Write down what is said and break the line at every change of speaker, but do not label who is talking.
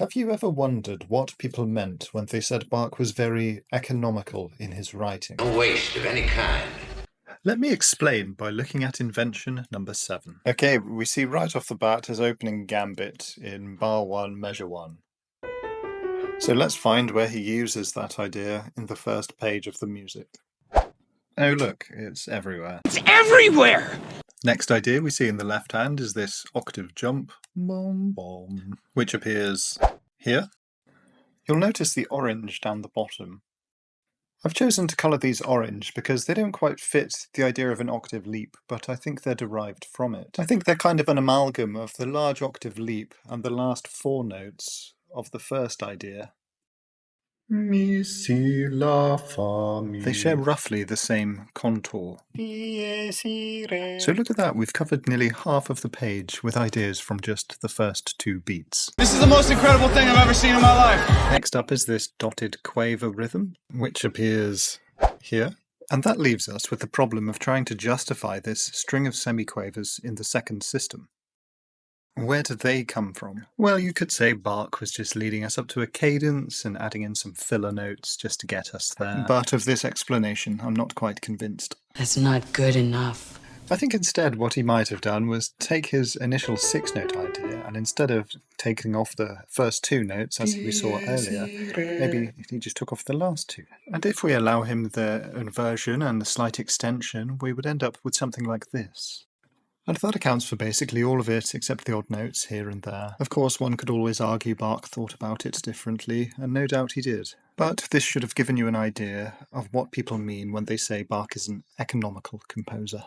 Have you ever wondered what people meant when they said Bach was very economical in his writing?
No waste of any kind.
Let me explain by looking at invention number 7. Okay, we see right off the bat his opening gambit in bar 1, measure 1. So let's find where he uses that idea in the first page of the music. Oh look, it's everywhere.
It's everywhere!
Next idea we see in the left hand is this octave jump, bom, bom, which appears here. You'll notice the orange down the bottom. I've chosen to colour these orange because they don't quite fit the idea of an octave leap, but I think they're derived from it. I think they're kind of an amalgam of the large octave leap and the last 4 notes of the first idea. Mi, si, la, fa, mi. They share roughly the same contour. So look at that, we've covered nearly half of the page with ideas from just the first 2 beats.
This is the most incredible thing I've ever seen in my life!
Next up is this dotted quaver rhythm, which appears here. And that leaves us with the problem of trying to justify this string of semiquavers in the second system. Where did they come from? Well, you could say Bach was just leading us up to a cadence and adding in some filler notes just to get us there. But of this explanation, I'm not quite convinced.
That's not good enough.
I think instead what he might have done was take his initial 6-note idea, and instead of taking off the first 2 notes, as we saw earlier, maybe he just took off the last 2. And if we allow him the inversion and the slight extension, we would end up with something like this. And that accounts for basically all of it, except the odd notes here and there. Of course, one could always argue Bach thought about it differently, and no doubt he did. But this should have given you an idea of what people mean when they say Bach is an economical composer.